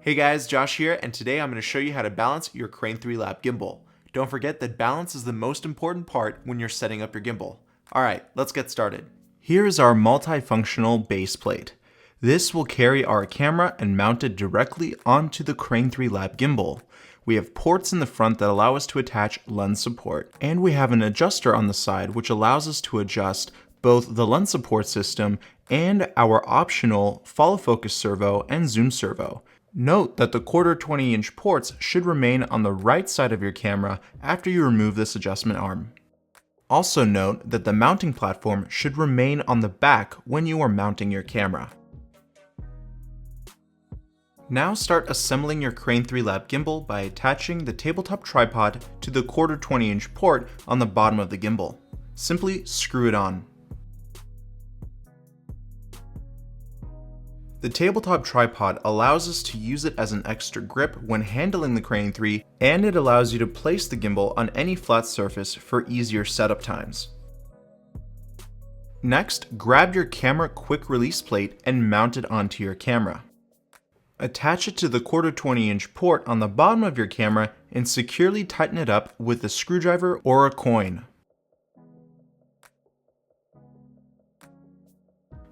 Hey guys, Josh here, and today I'm going to show you how to balance your Crane 3 Lab gimbal. Don't forget that balance is the most important part when you're setting up your gimbal. Alright, let's get started. Here is our multifunctional base plate. This will carry our camera and mount it directly onto the Crane 3 Lab gimbal. We have ports in the front that allow us to attach lens support, and we have an adjuster on the side which allows us to adjust both the lens support system and our optional follow focus servo and zoom servo. Note that the 1/4 20-inch ports should remain on the right side of your camera after you remove this adjustment arm. Also note that the mounting platform should remain on the back when you are mounting your camera. Now start assembling your Crane 3 Lab gimbal by attaching the tabletop tripod to the 1/4 20-inch port on the bottom of the gimbal. Simply screw it on. The tabletop tripod allows us to use it as an extra grip when handling the Crane 3, and it allows you to place the gimbal on any flat surface for easier setup times. Next, grab your camera quick release plate and mount it onto your camera. Attach it to the 1/4 20-inch port on the bottom of your camera and securely tighten it up with a screwdriver or a coin.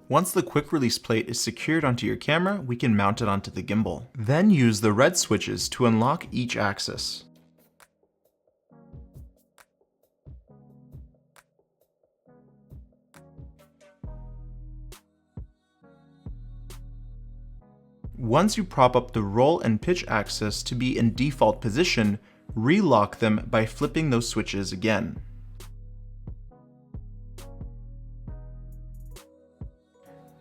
Once the quick release plate is secured onto your camera, we can mount it onto the gimbal. Then use the red switches to unlock each axis. Once you prop up the roll and pitch axis to be in default position, relock them by flipping those switches again.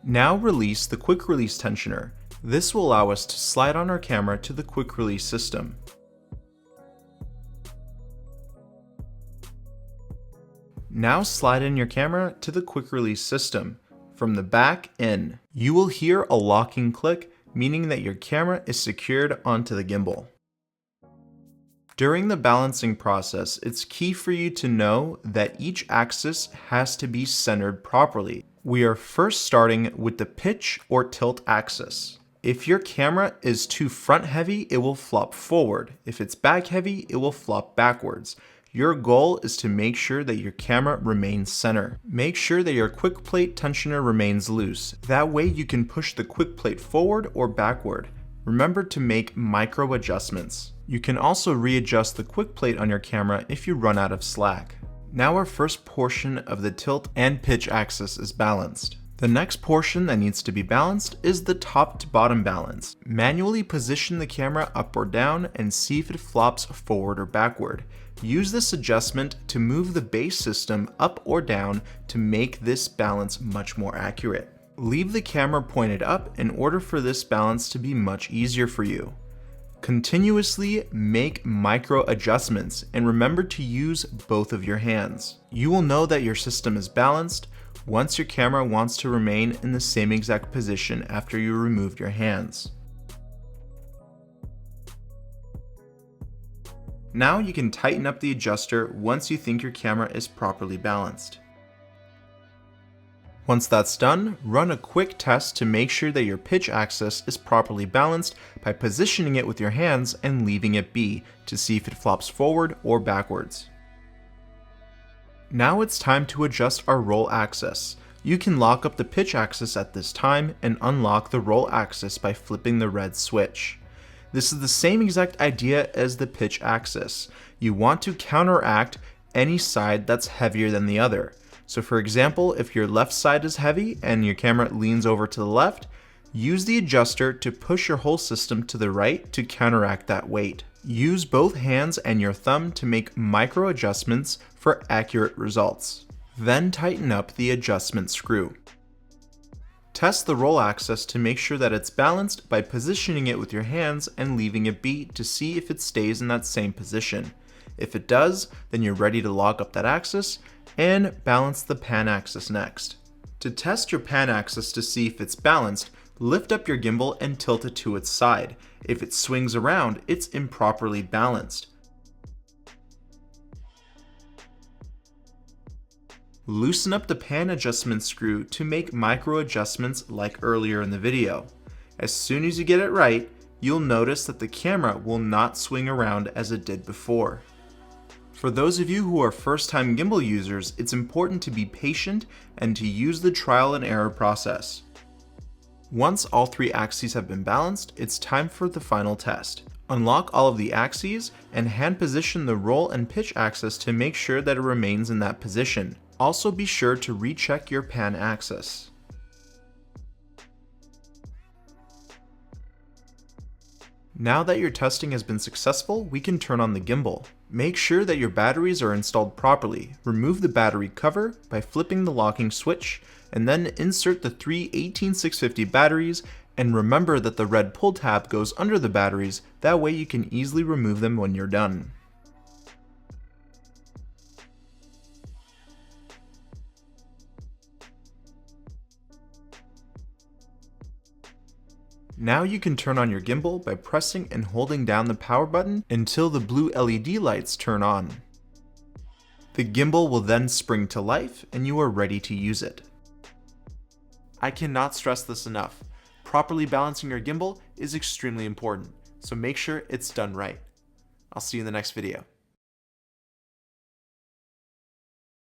Now release the quick release tensioner. This will allow us to slide on our camera to the quick release system. Now slide in your camera to the quick release system. From the back in, you will hear a locking click, meaning that your camera is secured onto the gimbal. During the balancing process, it's key for you to know that each axis has to be centered properly. We are first starting with the pitch or tilt axis. If your camera is too front heavy, it will flop forward. If it's back heavy, it will flop backwards. Your goal is to make sure that your camera remains center. Make sure that your quick plate tensioner remains loose. That way you can push the quick plate forward or backward. Remember to make micro adjustments. You can also readjust the quick plate on your camera if you run out of slack. Now our first portion of the tilt and pitch axis is balanced. The next portion that needs to be balanced is the top to bottom balance. Manually position the camera up or down and see if it flops forward or backward. Use this adjustment to move the base system up or down to make this balance much more accurate. Leave the camera pointed up in order for this balance to be much easier for you. Continuously make micro adjustments and remember to use both of your hands. You will know that your system is balanced once your camera wants to remain in the same exact position after you removed your hands. Now you can tighten up the adjuster once you think your camera is properly balanced. Once that's done, run a quick test to make sure that your pitch axis is properly balanced by positioning it with your hands and leaving it be to see if it flops forward or backwards. Now it's time to adjust our roll axis. You can lock up the pitch axis at this time and unlock the roll axis by flipping the red switch. This is the same exact idea as the pitch axis. You want to counteract any side that's heavier than the other. So for example, if your left side is heavy and your camera leans over to the left, use the adjuster to push your whole system to the right to counteract that weight. Use both hands and your thumb to make micro adjustments for accurate results. Then tighten up the adjustment screw. Test the roll axis to make sure that it's balanced by positioning it with your hands and leaving it be to see if it stays in that same position. If it does, then you're ready to lock up that axis and balance the pan axis next. To test your pan axis to see if it's balanced, lift up your gimbal and tilt it to its side. If it swings around, it's improperly balanced. Loosen up the pan adjustment screw to make micro adjustments like earlier in the video. As soon as you get it right, you'll notice that the camera will not swing around as it did before. For those of you who are first-time gimbal users, it's important to be patient and to use the trial and error process. Once all 3 axes have been balanced, it's time for the final test. Unlock all of the axes and hand position the roll and pitch axis to make sure that it remains in that position. Also be sure to recheck your pan axis. Now that your testing has been successful, we can turn on the gimbal. Make sure that your batteries are installed properly. Remove the battery cover by flipping the locking switch, and then insert the 3 18650 batteries, and remember that the red pull tab goes under the batteries, that way you can easily remove them when you're done. Now you can turn on your gimbal by pressing and holding down the power button until the blue LED lights turn on. The gimbal will then spring to life and you are ready to use it. I cannot stress this enough. Properly balancing your gimbal is extremely important, so make sure it's done right. I'll see you in the next video.